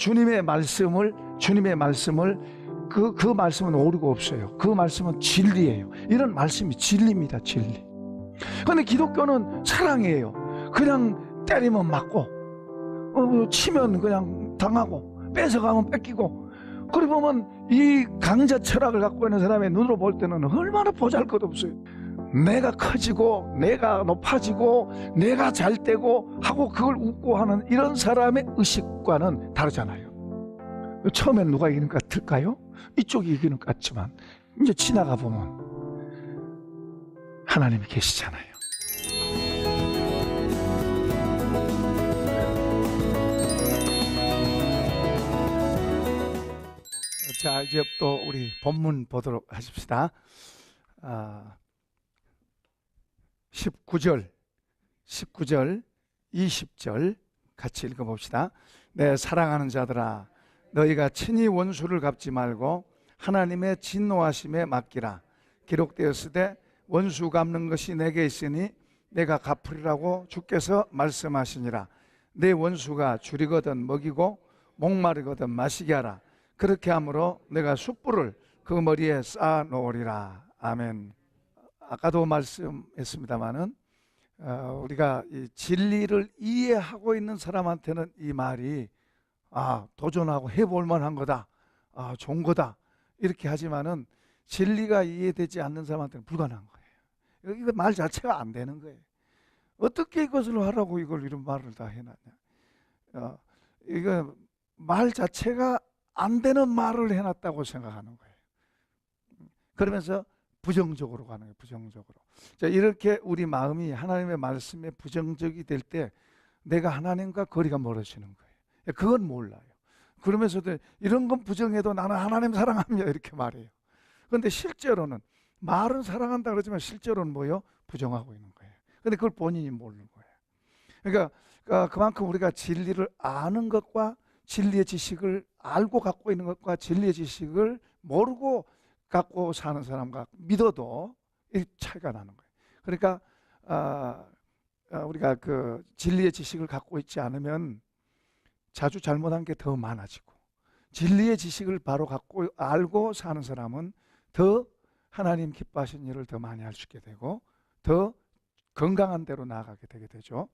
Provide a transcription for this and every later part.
주님의 말씀을 그 말씀은 오류가 없어요. 그 말씀은 진리예요. 이런 말씀이 진리입니다. 진리. 그런데 기독교는 사랑이에요. 그냥 때리면 맞고 치면 그냥 당하고 뺏어가면 뺏기고, 그러고 보면 이 강자 철학을 갖고 있는 사람의 눈으로 볼 때는 얼마나 보잘것없어요. 내가 커지고 내가 높아지고 내가 잘되고 하고 그걸 웃고 하는 이런 사람의 의식과는 다르잖아요. 처음엔 누가 이기는 것 같을까요? 이쪽이 이기는 것 같지만 이제 지나가 보면 하나님이 계시잖아요. 자, 이제 또 우리 본문 보도록 하십시다. 19절, 20절 같이 읽어봅시다. 내 사랑하는 자들아, 너희가 친히 원수를 갚지 말고 하나님의 진노하심에 맡기라. 기록되었으되 원수 갚는 것이 내게 있으니 내가 갚으리라고 주께서 말씀하시니라. 내 원수가 줄이거든 먹이고 목마르거든 마시게 하라. 그렇게 함으로 내가 숯불을 그 머리에 쌓아 놓으리라. 아멘. 아까도 말씀했습니다마는 우리가 이 진리를 이해하고 있는 사람한테는 이 말이 도전하고 해볼 만한 거다, 좋은 거다 이렇게 하지만은 진리가 이해되지 않는 사람한테는 불가능한 거예요. 이거 말 자체가 안 되는 거예요. 어떻게 이것을 하라고 이걸 이런 말을 다 해놨냐. 이거 말 자체가 안 되는 말을 해놨다고 생각하는 거예요. 그러면서 부정적으로 가는 거예요. 부정적으로. 자, 이렇게 우리 마음이 하나님의 말씀에 부정적이 될 때 내가 하나님과 거리가 멀어지는 거예요. 그건 몰라요. 그러면서도 이런 건 부정해도 나는 하나님 사랑합니다 이렇게 말해요. 그런데 실제로는 말은 사랑한다 그러지만 실제로는 뭐예요? 부정하고 있는 거예요. 그런데 그걸 본인이 모르는 거예요. 그러니까 그만큼 우리가 진리를 아는 것과 진리의 지식을 알고 갖고 있는 것과 진리의 지식을 모르고 갖고 사는 사람과 믿어도 이 차이가 나는 거예요. 그러니까 우리가 그 진리의 지식을 갖고 있지 않으면 자주 잘못한 게 더 많아지고, 진리의 지식을 바로 갖고 알고 사는 사람은 더 하나님 기뻐하신 일을 더 많이 할 수 있게 되고 더 건강한 대로 나아가게 되게 되죠.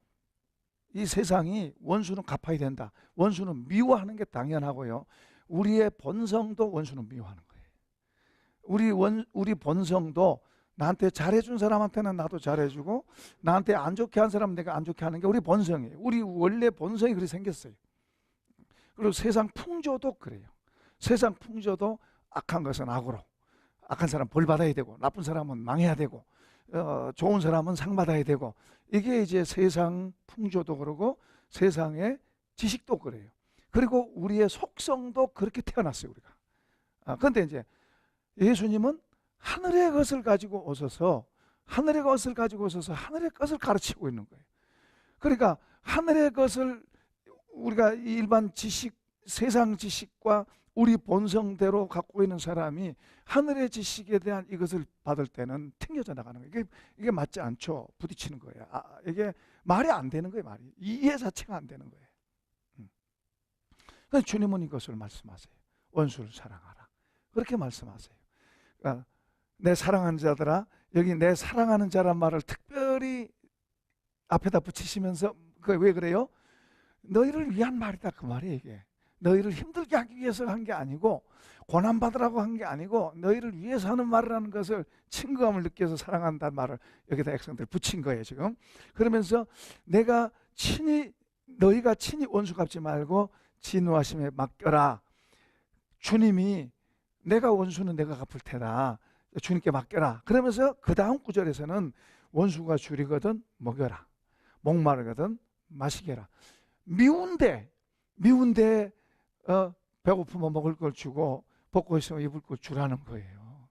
이 세상이 원수는 갚아야 된다, 원수는 미워하는 게 당연하고요. 우리의 본성도 원수는 미워하는 거예요. 우리 본성도 나한테 잘해준 사람한테는 나도 잘해주고 나한테 안 좋게 한 사람은 내가 안 좋게 하는 게 우리 본성이에요. 우리 원래 본성이 그렇게 생겼어요. 그리고 세상 풍조도 그래요. 세상 풍조도 악한 것은 악으로, 악한 사람 벌 받아야 되고 나쁜 사람은 망해야 되고 좋은 사람은 상 받아야 되고, 이게 이제 세상 풍조도 그러고 세상의 지식도 그래요. 그리고 우리의 속성도 그렇게 태어났어요, 우리가. 그런데 이제 예수님은 하늘의 것을 가지고 오셔서 하늘의 것을 가르치고 있는 거예요. 그러니까 하늘의 것을 우리가 일반 지식, 세상 지식과 우리 본성대로 갖고 있는 사람이 하늘의 지식에 대한 이것을 받을 때는 튕겨져 나가는 거예요. 이게 맞지 않죠. 부딪히는 거예요. 이게 말이 안 되는 거예요. 말이 이해 자체가 안 되는 거예요. 그래서 주님은 이것을 말씀하세요. 원수를 사랑하라. 그렇게 말씀하세요. 그러니까 내 사랑하는 자들아, 여기 내 사랑하는 자란 말을 특별히 앞에다 붙이시면서 왜 그래요? 너희를 위한 말이다 그 말이에요. 이게 너희를 힘들게 하기 위해서 한 게 아니고 고난받으라고 한 게 아니고 너희를 위해서 하는 말이라는 것을 친근감을 느껴서 사랑한다는 말을 여기다 백성들 붙인 거예요 지금. 그러면서 너희가 친히 원수 갚지 말고 진노하심에 맡겨라. 주님이 내가 원수는 내가 갚을 테다, 주님께 맡겨라. 그러면서 그 다음 구절에서는 원수가 줄이거든 먹여라, 목마르거든 마시게 해라. 미운데 배고프면 먹을 걸 주고 벗고 있으면 입을 걸 주라는 거예요.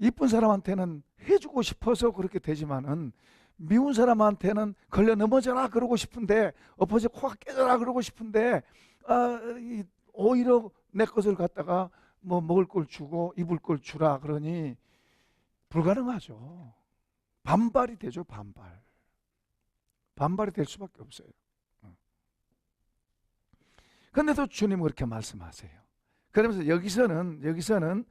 이쁜 사람한테는 해주고 싶어서 그렇게 되지만은 미운 사람한테는 걸려 넘어져라 그러고 싶은데, 엎어져 코가 깨져라 그러고 싶은데 오히려 내 것을 갖다가 뭐 먹을 걸 주고 입을 걸 주라 그러니 불가능하죠. 반발이 되죠. 반발이 될 수밖에 없어요. 근데도 주님은 그렇게 말씀하세요. 그러면서 여기서는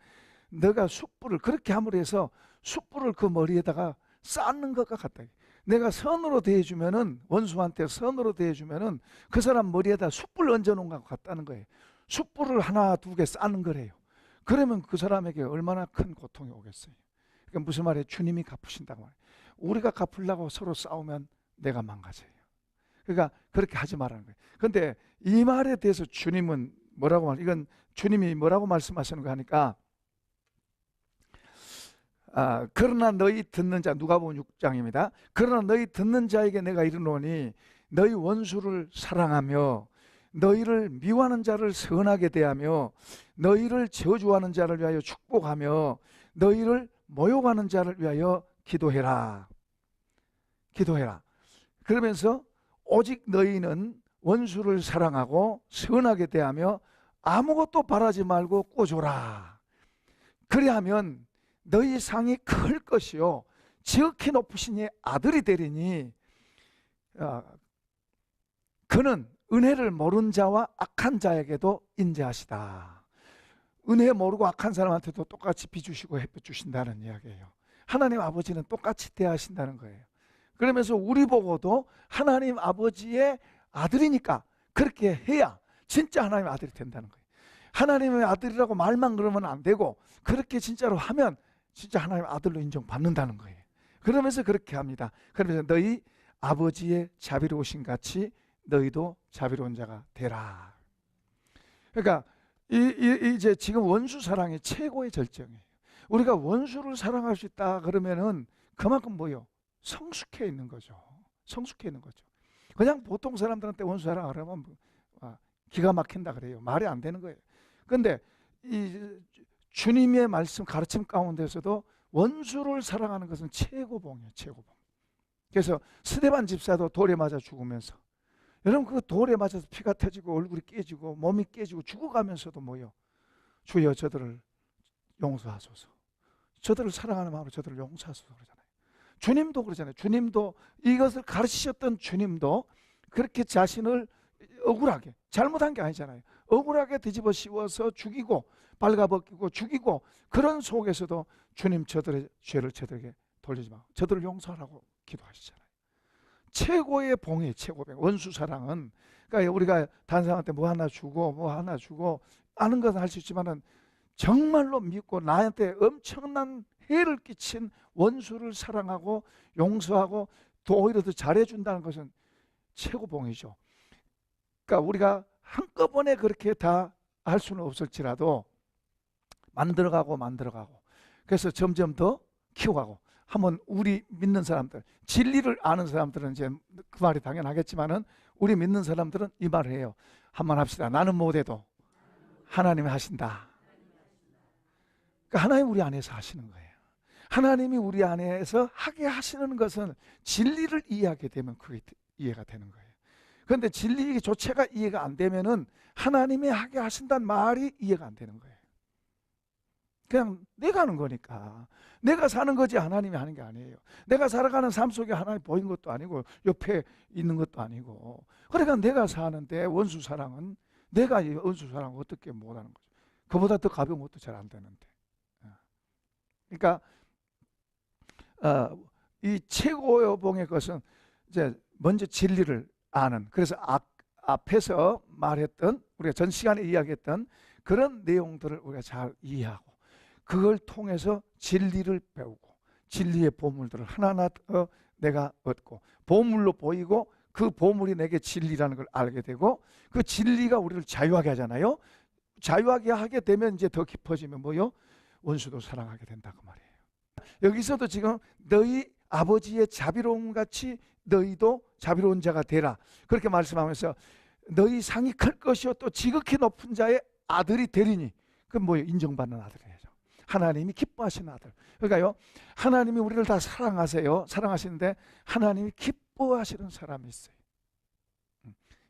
너가 숯불을 그렇게 함으로 해서 숯불을 그 머리에다가 쌓는 것과 같다. 내가 선으로 대해주면은, 원수한테 선으로 대해주면은 그 사람 머리에다 숯불 얹어놓은 것 같다는 거예요. 숯불을 하나 두 개 쌓는 거래요. 그러면 그 사람에게 얼마나 큰 고통이 오겠어요. 그러니까 무슨 말이에요? 주님이 갚으신다고 말이에요. 우리가 갚으려고 서로 싸우면 내가 망가져요. 그러니까 그렇게 하지 말라는 거예요. 그런데 이 말에 대해서 주님은 뭐라고 말해요? 이건 주님이 뭐라고 말씀하시는 거 하니까, 그러나 너희 듣는 자, 누가복음 6장입니다. 그러나 너희 듣는 자에게 내가 이르노니 너희 원수를 사랑하며 너희를 미워하는 자를 선하게 대하며 너희를 저주하는 자를 위하여 축복하며 너희를 모욕하는 자를 위하여 기도해라. 기도해라. 그러면서 오직 너희는 원수를 사랑하고 선하게 대하며 아무것도 바라지 말고 꾸줘라. 그리하면 너희 상이 클 것이요 지극히 높으신 이의 아들이 되리니 그는 은혜를 모른 자와 악한 자에게도 인자하시다. 은혜 모르고 악한 사람한테도 똑같이 비주시고 햇볕 주신다는 이야기예요. 하나님 아버지는 똑같이 대하신다는 거예요. 그러면서 우리 보고도 하나님 아버지의 아들이니까 그렇게 해야 진짜 하나님의 아들이 된다는 거예요. 하나님의 아들이라고 말만 그러면 안 되고 그렇게 진짜로 하면 진짜 하나님의 아들로 인정받는다는 거예요. 그러면서 그렇게 합니다. 그러면서 너희 아버지의 자비로우신 같이 너희도 자비로운 자가 되라. 그러니까 이제 지금 원수 사랑이 최고의 절정이에요. 우리가 원수를 사랑할 수 있다 그러면은 그만큼 뭐요? 성숙해 있는 거죠. 성숙해 있는 거죠. 그냥 보통 사람들한테 원수 사랑하려면 기가 막힌다 그래요. 말이 안 되는 거예요. 그런데 이 주님의 말씀 가르침 가운데서도 원수를 사랑하는 것은 최고봉이에요. 최고봉. 그래서 스데반 집사도 돌에 맞아 죽으면서, 여러분 그 돌에 맞아서 피가 터지고 얼굴이 깨지고 몸이 깨지고 죽어가면서도 뭐요? 주여 저들을 용서하소서. 저들을 사랑하는 마음으로 저들을 용서하소서 그러잖아요. 주님도 그러잖아요. 주님도 이것을 가르치셨던 주님도 그렇게 자신을 억울하게, 잘못한 게 아니잖아요. 억울하게 뒤집어 씌워서 죽이고 발가벗기고 죽이고, 그런 속에서도 주님 저들의 죄를 저들에게 돌리지 말고 저들을 용서하라고 기도하시잖아요. 최고의 봉이 최고봉. 원수 사랑은, 그러니까 우리가 다른 사람한테 뭐 하나 주고 아는 것은 할 수 있지만은 정말로 믿고 나한테 엄청난 해를 끼친 원수를 사랑하고 용서하고 또 오히려 더 잘해준다는 것은 최고봉이죠. 그러니까 우리가 한꺼번에 그렇게 다 할 수는 없을지라도 만들어가고 그래서 점점 더 키워가고, 한번 우리 믿는 사람들, 진리를 아는 사람들은 이제 그 말이 당연하겠지만은 우리 믿는 사람들은 이 말을 해요. 한번 합시다. 나는 못해도 하나님이 하신다. 그러니까 하나님 우리 안에서 하시는 거예요. 하나님이 우리 안에서 하게 하시는 것은 진리를 이해하게 되면 그게 이해가 되는 거예요. 그런데 진리 자체가 이해가 안 되면은 하나님이 하게 하신다는 말이 이해가 안 되는 거예요. 그냥 내가 하는 거니까. 내가 사는 거지 하나님이 하는 게 아니에요. 내가 살아가는 삶 속에 하나님 보인 것도 아니고 옆에 있는 것도 아니고. 그러니까 내가 사는데 원수 사랑은, 내가 이 원수 사랑을 어떻게 못하는 거죠. 그보다 더 가벼운 것도 잘 안 되는데. 그러니까 이 최고의 봉의 것은 이제 먼저 진리를 아는, 그래서 앞에서 말했던, 우리가 전 시간에 이야기했던 그런 내용들을 우리가 잘 이해하고 그걸 통해서 진리를 배우고 진리의 보물들을 하나하나 내가 얻고 보물로 보이고 그 보물이 내게 진리라는 걸 알게 되고 그 진리가 우리를 자유하게 하잖아요. 자유하게 하게 되면 이제 더 깊어지면 뭐요? 원수도 사랑하게 된다 그 말이에요. 여기서도 지금 너희 아버지의 자비로움 같이 너희도 자비로운 자가 되라 그렇게 말씀하면서 너희 상이 클 것이요 또 지극히 높은 자의 아들이 되리니, 그 뭐예요? 인정받는 아들이에요. 하나님이 기뻐하시는 아들. 그러니까요, 하나님이 우리를 다 사랑하세요. 사랑하시는데 하나님이 기뻐하시는 사람이 있어요.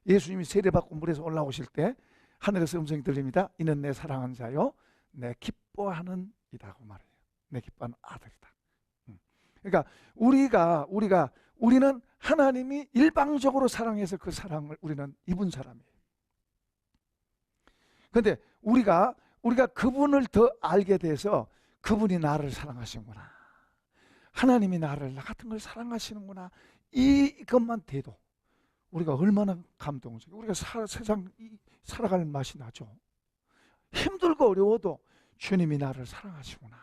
예수님이 세례받고 물에서 올라오실 때 하늘에서 음성이 들립니다. 이는 내 사랑하는 자요 내 기뻐하는 이라고 말해요. 내 기뻐하는 아들이다. 그러니까 우리는 하나님이 일방적으로 사랑해서 그 사랑을 우리는 입은 사람이에요. 근데 우리가 그분을 더 알게 돼서 그분이 나를 사랑하시는구나, 하나님이 나를 나 같은 걸 사랑하시는구나, 이것만 돼도 우리가 얼마나 감동적이고 우리가 세상 살아가는 맛이 나죠. 힘들고 어려워도 주님이 나를 사랑하시구나,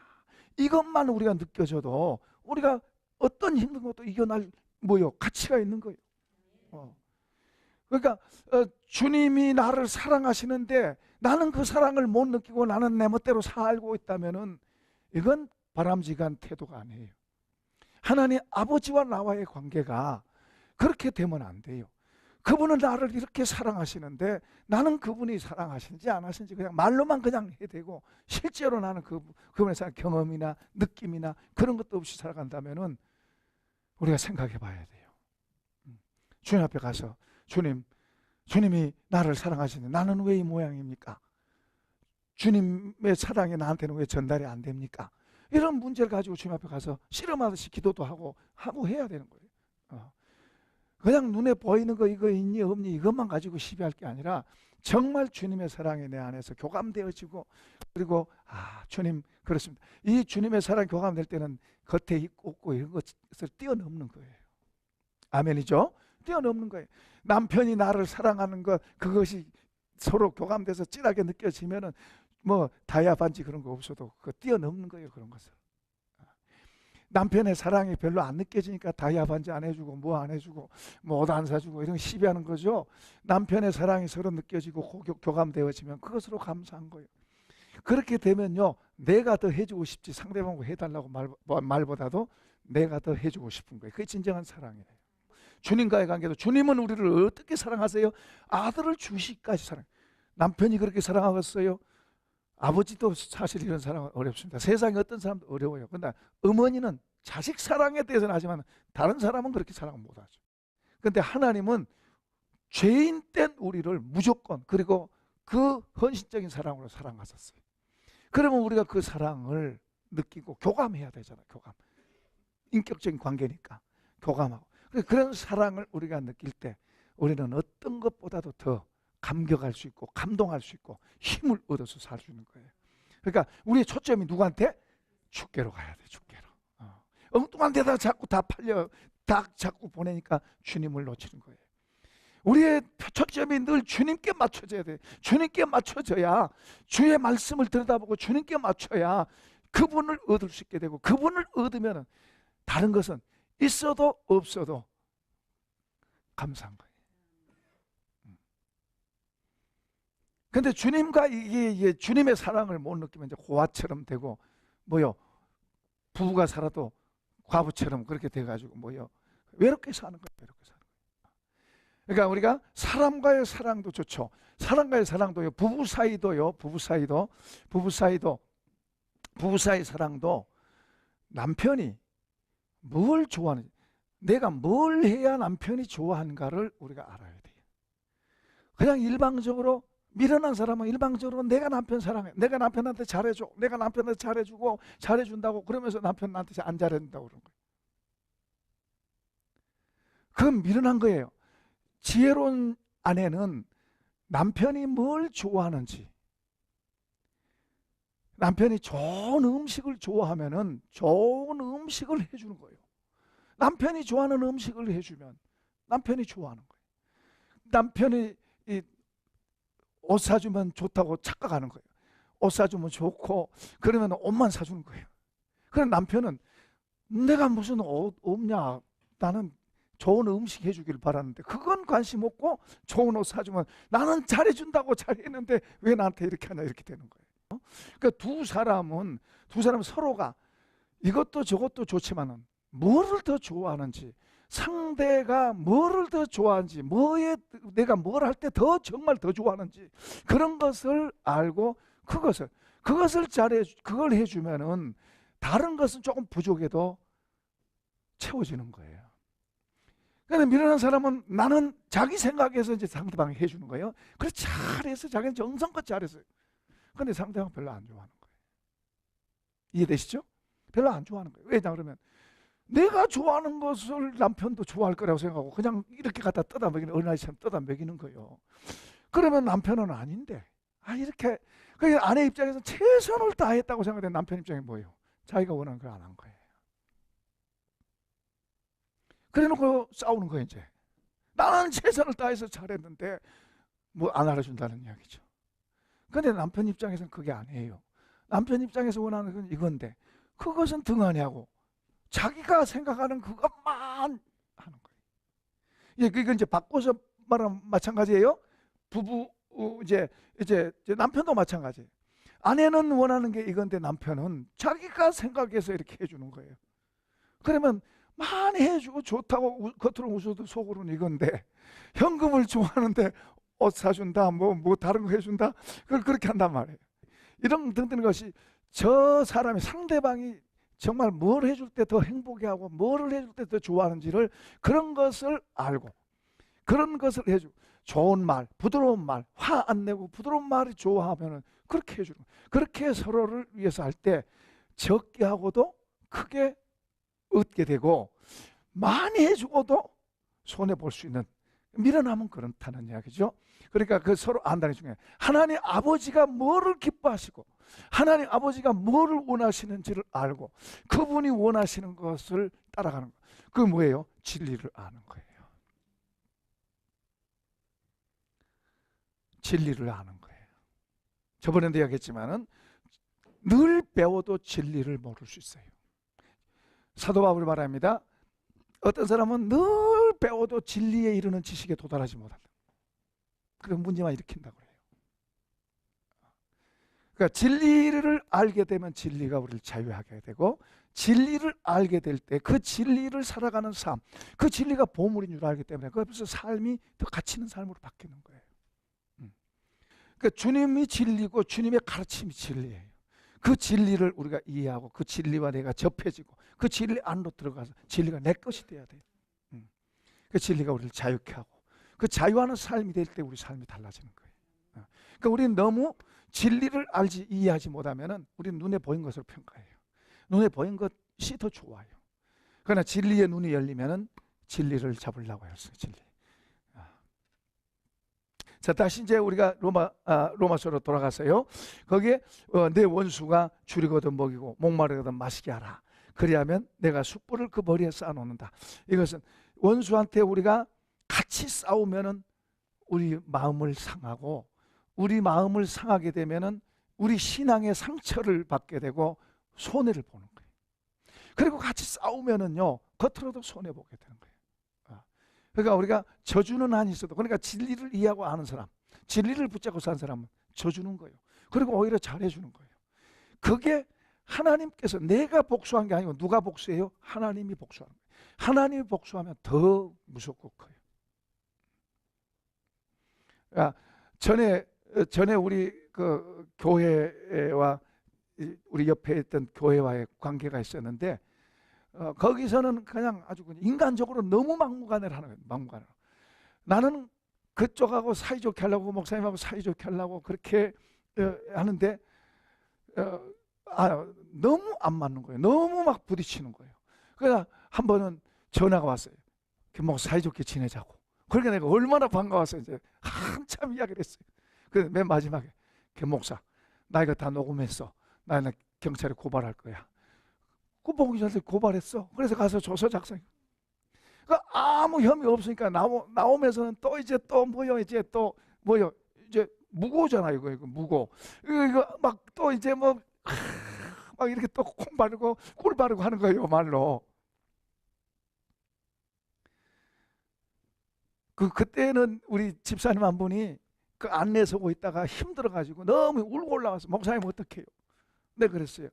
이것만 우리가 느껴져도 우리가 어떤 힘든 것도 이겨낼 가치가 있는 거예요. 그러니까 주님이 나를 사랑하시는데 나는 그 사랑을 못 느끼고 나는 내 멋대로 살고 있다면은 이건 바람직한 태도가 아니에요. 하나님 아버지와 나와의 관계가 그렇게 되면 안 돼요. 그분은 나를 이렇게 사랑하시는데 나는 그분이 사랑하시는지 안 하시는지 그냥 말로만 그냥 해대고 실제로 나는 그분의 사랑 경험이나 느낌이나 그런 것도 없이 살아간다면은 우리가 생각해 봐야 돼요. 주님 앞에 가서 주님이 나를 사랑하시는데 나는 왜 이 모양입니까? 주님의 사랑이 나한테는 왜 전달이 안 됩니까? 이런 문제를 가지고 주님 앞에 가서 씨름하듯이 기도도 하고 해야 되는 거예요. 그냥 눈에 보이는 거 이거 있니 없니 이것만 가지고 시비할 게 아니라 정말 주님의 사랑이 내 안에서 교감되어지고, 그리고 주님 그렇습니다. 이 주님의 사랑 교감될 때는 겉에 있고 없고 이런 것을 뛰어넘는 거예요. 아멘이죠? 뛰어넘는 거예요. 남편이 나를 사랑하는 것, 그것이 서로 교감돼서 찐하게 느껴지면은 다이아 반지 그런 거 없어도 그거 뛰어넘는 거예요. 그런 것을. 남편의 사랑이 별로 안 느껴지니까 다이아 반지 안 해주고 안 해주고 옷 안 사주고 이런 시비하는 거죠. 남편의 사랑이 서로 느껴지고 교감되어지면 그것으로 감사한 거예요. 그렇게 되면요, 내가 더 해주고 싶지 상대방과 해달라고 말보다도 내가 더 해주고 싶은 거예요. 그게 진정한 사랑이에요. 주님과의 관계도 주님은 우리를 어떻게 사랑하세요? 아들을 주시기까지 사랑해요. 남편이 그렇게 사랑하겠어요? 아버지도 사실 이런 사랑은 어렵습니다. 세상에 어떤 사람도 어려워요. 그런데 어머니는 자식 사랑에 대해서는 하지만 다른 사람은 그렇게 사랑을 못하죠. 그런데 하나님은 죄인 된 우리를 무조건, 그리고 그 헌신적인 사랑으로 사랑하셨어요. 그러면 우리가 그 사랑을 느끼고 교감해야 되잖아요. 교감. 인격적인 관계니까 교감하고. 그런 사랑을 우리가 느낄 때 우리는 어떤 것보다도 더 감격할 수 있고 감동할 수 있고 힘을 얻어서 살수있는 거예요. 그러니까 우리의 초점이 누구한테? 주께로 가야 돼. 주께로. 엉뚱한 데다 자꾸 자꾸 보내니까 주님을 놓치는 거예요. 우리의 초점이 늘 주님께 맞춰져야 돼. 주님께 맞춰져야, 주의 말씀을 들여다보고 주님께 맞춰야 그분을 얻을 수 있게 되고, 그분을 얻으면 다른 것은 있어도 없어도 감사한 거예요. 근데 주님과 이게 주님의 사랑을 못 느끼면 이제 고아처럼 되고, 부부가 살아도 과부처럼 그렇게 돼가지고 외롭게 사는 거예요. 외롭게 사는 거예요. 그러니까 우리가 사람과의 사랑도 좋죠. 사람과의 사랑도요, 부부 사이 사랑도 남편이 뭘 좋아하는지, 내가 뭘 해야 남편이 좋아하는가를 우리가 알아야 돼요. 그냥 일방적으로 미련한 사람은 일방적으로 내가 남편 사랑해, 내가 남편한테 잘해줘, 내가 남편한테 잘해주고 잘해준다고 그러면서 남편 나한테 안 잘해준다고 그런 거예요. 그건 미련한 거예요. 지혜로운 아내는 남편이 뭘 좋아하는지, 남편이 좋은 음식을 좋아하면은 좋은 음식을 해주는 거예요. 남편이 좋아하는 음식을 해주면 남편이 좋아하는 거예요. 남편이 옷 사주면 좋다고 착각하는 거예요. 옷 사주면 좋고 그러면 옷만 사주는 거예요. 그럼 남편은 내가 무슨 옷 없냐, 나는 좋은 음식 해주길 바라는데 그건 관심 없고 좋은 옷 사주면 나는 잘해준다고 잘했는데 왜 나한테 이렇게 하냐, 이렇게 되는 거예요. 그러니까 두 사람은 서로가 이것도 저것도 좋지만은 뭐를 더 좋아하는지, 상대가 뭐를 더 좋아하는지, 내가 뭘 할 때 정말 더 좋아하는지, 그런 것을 알고 그걸 해주면은 다른 것은 조금 부족해도 채워지는 거예요. 그런데 미련한 사람은 나는 자기 생각에서 이제 상대방이 해주는 거예요. 그래서 잘해서 자기는 정성껏 잘했어요. 그런데 상대방 별로 안 좋아하는 거예요. 이해되시죠? 별로 안 좋아하는 거예요. 왜냐 그러면 내가 좋아하는 것을 남편도 좋아할 거라고 생각하고 그냥 이렇게 갖다 떠다 먹이는, 어린아이처럼 떠다 먹이는 거예요. 그러면 남편은 아닌데 이렇게. 그러니까 아내 입장에서 최선을 다했다고 생각하는데 남편 입장에 뭐예요? 자기가 원하는 걸 안 한 거예요. 그래 놓고 싸우는 거예요. 이제 나는 최선을 다해서 잘했는데 뭐 안 알아준다는 이야기죠. 근데 남편 입장에서는 그게 아니에요. 남편 입장에서 원하는 건 이건데 그것은 등한히하고 자기가 생각하는 그것만 하는 거예요. 이건 이제 바꿔서 말하면 마찬가지예요. 부부 이제 남편도 마찬가지예요. 아내는 원하는 게 이건데 남편은 자기가 생각해서 이렇게 해주는 거예요. 그러면 많이 해주고 좋다고 겉으로 웃어도 속으로는 이건데, 현금을 좋아하는데 옷 사준다, 뭐 다른 거 해준다, 그걸 그렇게 한단 말이에요. 이런 등등 것이 저 사람이, 상대방이 정말 뭘 해줄 때 더 행복해하고 뭘 해줄 때 더 좋아하는지를, 그런 것을 알고 그런 것을 해주고, 좋은 말, 부드러운 말, 화 안 내고 부드러운 말이 좋아하면은 그렇게 해주는 거예요. 그렇게 서로를 위해서 할 때 적게 하고도 크게 얻게 되고, 많이 해주고도 손해 볼 수 있는, 밀어나면 그렇다는 이야기죠. 그러니까 그 서로 안다는 게 중요해요. 하나님 아버지가 뭐를 기뻐하시고 하나님 아버지가 뭐를 원하시는지를 알고 그분이 원하시는 것을 따라가는 거. 그게 뭐예요? 진리를 아는 거예요. 진리를 아는 거예요. 저번에도 이야기했지만은 늘 배워도 진리를 모를 수 있어요. 사도 바울이 말합니다. 어떤 사람은 늘 배워도 진리에 이르는 지식에 도달하지 못한다. 그런 문제만 일으킨다고 해요. 그러니까 진리를 알게 되면 진리가 우리를 자유하게 되고, 진리를 알게 될 때 그 진리를 살아가는 삶, 그 진리가 보물인 줄 알기 때문에 그래서 삶이 더 가치 있는 삶으로 바뀌는 거예요. 그러니까 주님이 진리고 주님의 가르침이 진리예요. 그 진리를 우리가 이해하고 그 진리와 내가 접해지고 그 진리 안으로 들어가서 진리가 내 것이 돼야 돼요. 그 진리가 우리를 자유케 하고 그 자유하는 삶이 될 때 우리 삶이 달라지는 거예요. 그러니까 우리는 너무 진리를 알지 이해하지 못하면 우리는 눈에 보인 것으로 평가해요. 눈에 보인 것이 더 좋아요. 그러나 진리의 눈이 열리면 진리를 잡으려고 했어요. 진리. 자, 다시 이제 우리가 로마서로 돌아가서요. 거기에 내 원수가 줄이거든 먹이고 목마르거든 마시게 하라. 그리하면 내가 숯불을 그 머리에 쌓아놓는다. 이것은 원수한테 우리가 같이 싸우면은 우리 마음을 상하고, 우리 마음을 상하게 되면은 우리 신앙의 상처를 받게 되고 손해를 보는 거예요. 그리고 같이 싸우면은요 겉으로도 손해 보게 되는 거예요. 그러니까 우리가 저주는 한이 있어도, 그러니까 진리를 이해하고 아는 사람, 진리를 붙잡고 사는 사람은 져주는 거예요. 그리고 오히려 잘해주는 거예요. 그게 하나님께서, 내가 복수한 게 아니고 누가 복수해요? 하나님이 복수하는 거예요. 하나님이 복수하면 더 무섭고 커요. 그러니까 전에 우리 그 교회와 우리 옆에 있던 교회와의 관계가 있었는데, 거기서는 그냥 아주 인간적으로 너무 막무가내를 하는 거예요. 막무가내로. 나는 그쪽하고 사이좋게 하려고, 목사님하고 사이좋게 하려고 그렇게 하는데 너무 안 맞는 거예요. 너무 막 부딪히는 거예요. 그래서 한 번은 전화가 왔어요. 목사 사이좋게 지내자고. 그러니까 내가 얼마나 반가웠어요. 이제 한참 이야기를 했어요. 그래서 맨 마지막에 목사, 나 이거 다 녹음했어. 나 경찰에 고발할 거야. 그 목사한테 고발했어. 그래서 가서 조서 작성해. 그 아무 혐의 없으니까 나오면서는 또 이제 무고잖아. 이거 무고. 이거 막 또 이제 막 이렇게 또 콩 바르고 꿀 바르고 하는 거예요, 말로. 그때는 우리 집사님 한 분이 그 안내 서고 있다가 힘들어가지고 너무 울고 올라와서, 목사님 어떡해요? 네, 그랬어요.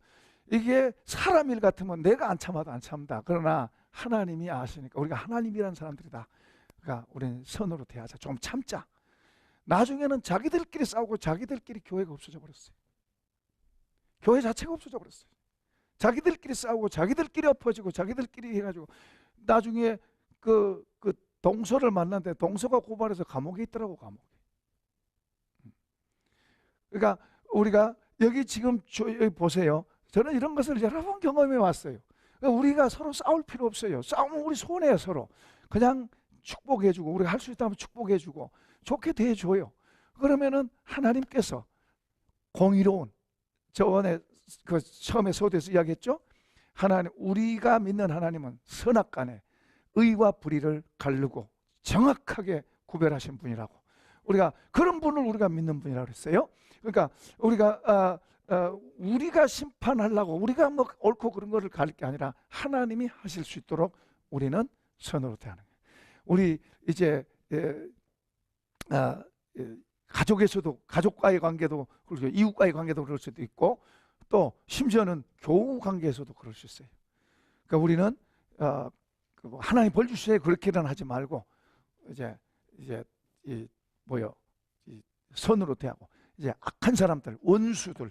이게 사람 일 같으면 내가 안 참아도 안 참다. 그러나 하나님이 아시니까, 우리가 하나님이라는 사람들이다. 그러니까 우리는 선으로 대하자. 좀 참자. 나중에는 자기들끼리 싸우고 자기들끼리 교회가 없어져 버렸어요. 교회 자체가 없어져 버렸어요. 자기들끼리 싸우고 자기들끼리 엎어지고 자기들끼리 해가지고 나중에 그 동서를 만났는데 동서가 고발해서 감옥에 있더라고, 감옥에. 그러니까 우리가 여기 지금 여기 보세요. 저는 이런 것을 여러 번 경험해 왔어요. 그러니까 우리가 서로 싸울 필요 없어요. 싸우면 우리 손해요, 서로. 그냥 축복해주고, 우리가 할 수 있다면 축복해주고 좋게 대해줘요. 그러면은 하나님께서 공의로운, 저번에 그 처음에 소도에서 이야기했죠. 하나님, 우리가 믿는 하나님은 선악간에 의와 불의를 가르고 정확하게 구별하신 분이라고. 우리가 그런 분을 우리가 믿는 분이라고 그랬어요. 그러니까 우리가 심판하려고 우리가 뭐 옳고 그런 거를 가릴 게 아니라 하나님이 하실 수 있도록 우리는 선으로 대하는 거예요. 우리 이제 가족에서도, 가족과의 관계도 그렇죠. 이웃과의 관계도 그럴 수도 있고, 또 심지어는 교우 관계에서도 그럴 수 있어요. 그러니까 우리는 하나님 벌 주시에 그렇게는 하지 말고 이제 이 선으로 대하고, 이제 악한 사람들, 원수들,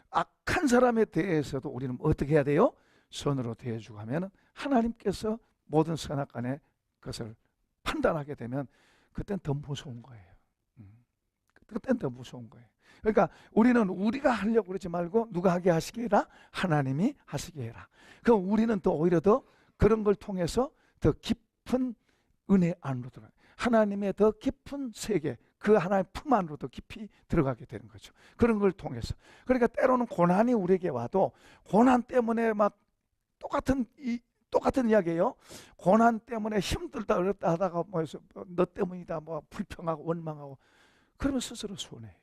악한 사람에 대해서도 우리는 어떻게 해야 돼요? 선으로 대해주고 하면 하나님께서 모든 선악간의 것을 판단하게 되면 그때는 더 무서운 거예요. 그때는 더 무서운 거예요. 그러니까 우리는 우리가 하려고 그러지 말고 누가 하게 하시게 해라? 하나님이 하시게 해라. 그럼 우리는 또 오히려 더 그런 걸 통해서 더 깊은 은혜 안으로 들어가요. 하나님의 더 깊은 세계, 그 하나님의 품 안으로 더 깊이 들어가게 되는 거죠. 그런 걸 통해서. 그러니까 때로는 고난이 우리에게 와도 고난 때문에 막 똑같은 이야기예요. 고난 때문에 힘들다 어렵다 하다가 너 때문이다 불평하고 원망하고 그러면 스스로 손해예요.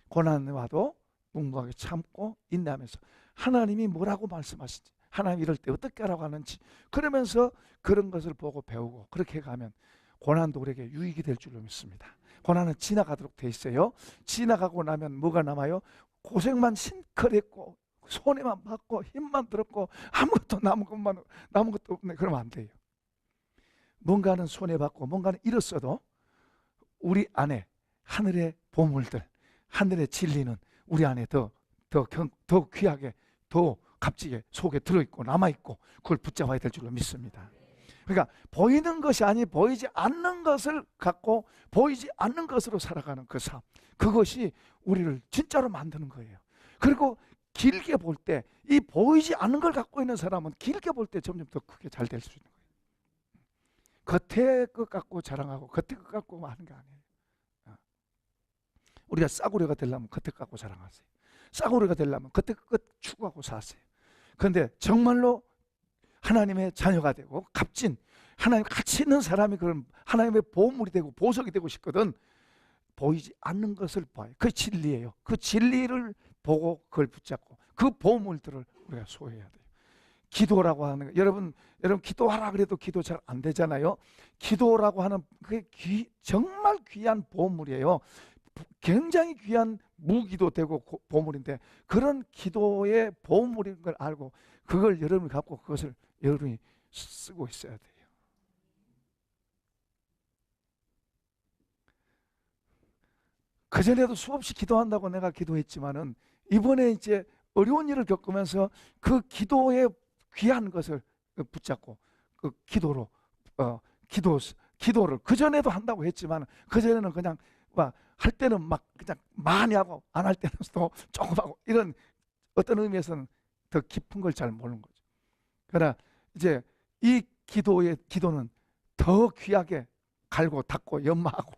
고난이 와도 묵묵하게 참고 인내하면서 하나님이 뭐라고 말씀하시지, 하나님 이럴 때 어떻게 하라고 하는지, 그러면서 그런 것을 보고 배우고 그렇게 가면 고난도 우리에게 유익이 될 줄로 믿습니다. 고난은 지나가도록 돼 있어요. 지나가고 나면 뭐가 남아요? 고생만 신컬했고 손해만 받고 힘만 들었고 아무것도 남은 것도 없네. 그러면 안 돼요. 뭔가는 손해받고 뭔가는 잃었어도 우리 안에 하늘의 보물들, 하늘의 진리는 우리 안에 더 귀하게, 더 값지게 속에 들어있고 남아있고 그걸 붙잡아야 될 줄로 믿습니다. 그러니까 보이는 것이 아니 보이지 않는 것을 갖고 보이지 않는 것으로 살아가는 그 삶, 그것이 우리를 진짜로 만드는 거예요. 그리고 길게 볼 때 이 보이지 않는 걸 갖고 있는 사람은 길게 볼 때 점점 더 크게 잘 될 수 있는 거예요. 겉에 것 갖고 자랑하고 겉에 것 갖고 하는 게 아니에요. 우리가 싸구려가 되려면 겉에 것 갖고 자랑하세요. 싸구려가 되려면 겉에 것 추구하고 사세요. 그런데 정말로 하나님의 자녀가 되고 값진 하나님 가치 있는 사람이 그런 하나님의 보물이 되고 보석이 되고 싶거든 보이지 않는 것을 봐요. 그 진리예요. 그 진리를 보고 그걸 붙잡고 그 보물들을 우리가 소유해야 돼요. 기도라고 하는 거, 여러분 기도하라 그래도 기도 잘 안 되잖아요. 기도라고 하는 그게 정말 귀한 보물이에요. 굉장히 귀한 무기도 되고 보물인데 그런 기도의 보물인 걸 알고 그걸 여러분이 갖고 그것을 여러분이 쓰고 있어야 돼요. 그전에도 수없이 기도한다고 내가 기도했지만은 이번에 이제 어려운 일을 겪으면서 그 기도의 귀한 것을 붙잡고 그 기도를 그전에도 한다고 했지만 그전에는 그냥 할 때는 막 그냥 많이 하고 안 할 때는 또 조금 하고 이런 어떤 의미에서는 더 깊은 걸 잘 모르는 거죠. 그러나 이제 이 기도는 더 귀하게 갈고 닦고 연마하고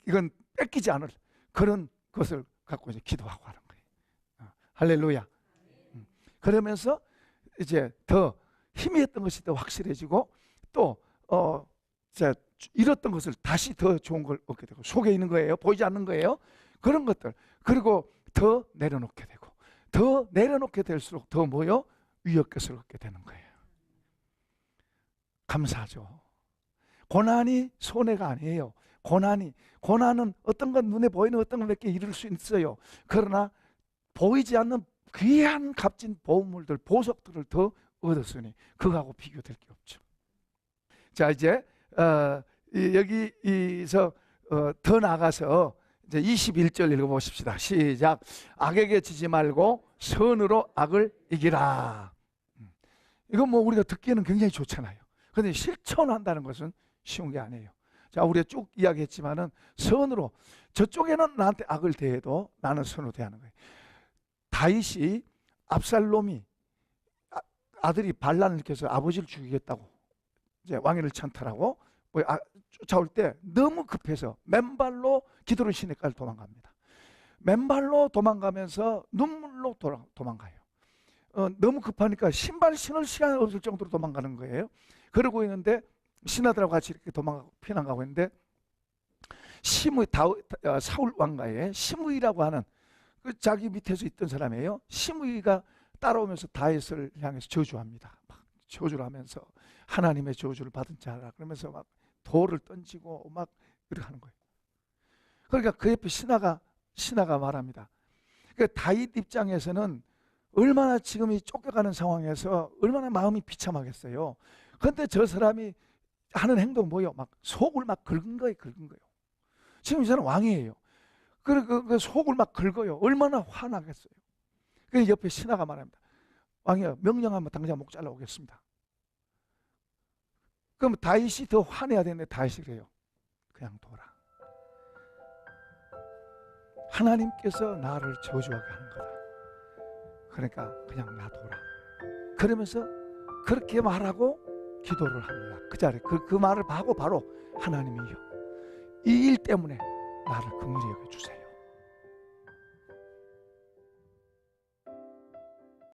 이건 뺏기지 않을 그런 것을 갖고 이제 기도하고 하는 거예요. 할렐루야. 그러면서 이제 더 희미했던 것이 더 확실해지고 또 잃었던 것을 다시 더 좋은 걸 얻게 되고 속에 있는 거예요. 보이지 않는 거예요. 그런 것들 그리고 더 내려놓게 되고 더 내려놓게 될수록 더 위협것을 얻게 되는 거예요. 감사하죠. 고난이 손해가 아니에요. 고난은 어떤 건 눈에 보이는 어떤 것 몇 개 이룰 수 있어요. 그러나 보이지 않는 귀한 값진 보물들, 보석들을 더 얻었으니 그거하고 비교될 게 없죠. 자 이제 여기서 더 나가서 이제 21절 읽어보십시다. 시작. 악에게 지지 말고 선으로 악을 이기라. 이건 우리가 듣기에는 굉장히 좋잖아요. 그런데 실천한다는 것은 쉬운 게 아니에요. 자, 우리가 쭉 이야기했지만은 선으로 저쪽에는 나한테 악을 대해도 나는 선으로 대하는 거예요. 다윗이 압살롬이 아들이 반란을 일으켜서 아버지를 죽이겠다고 이제 왕위를 찬탈하고 쫓아올 때 너무 급해서 맨발로 기드론 시내까지 도망갑니다. 맨발로 도망가면서 눈물로 도망가요. 너무 급하니까 신발 신을 시간이 없을 정도로 도망가는 거예요. 그러고 있는데 신하들하고 같이 이렇게 피난 가고 있는데 사울 왕가에 시므이라고 하는 그 자기 밑에서 있던 사람이에요. 시므이가 따라오면서 다윗을 향해서 저주합니다. 막 저주를 하면서 하나님의 저주를 받은 자라 그러면서 막 돌을 던지고 막 이렇게 하는 거예요. 그러니까 그 옆에 신하가 말합니다. 그러니까 다윗 입장에서는 얼마나 지금 이 쫓겨가는 상황에서 얼마나 마음이 비참하겠어요. 그런데 저 사람이 하는 행동 뭐예요? 막 속을 막 긁은 거예요. 지금 이 사람 왕이에요. 그 속을 막 긁어요. 얼마나 화나겠어요. 그 옆에 신하가 말합니다. 왕이여, 명령하면 당장 목 잘라오겠습니다. 그럼 다윗이 더 화내야 되는데 다윗이 그래요. 그냥 둬라. 하나님께서 나를 저주하게 하는 거다. 그러니까 그냥 놔둬라. 그러면서 그렇게 말하고 기도를 합니다. 그 자리에 그 말을 하고 바로 하나님이여, 이 일 때문에 나를 긍휼히 여겨주세요.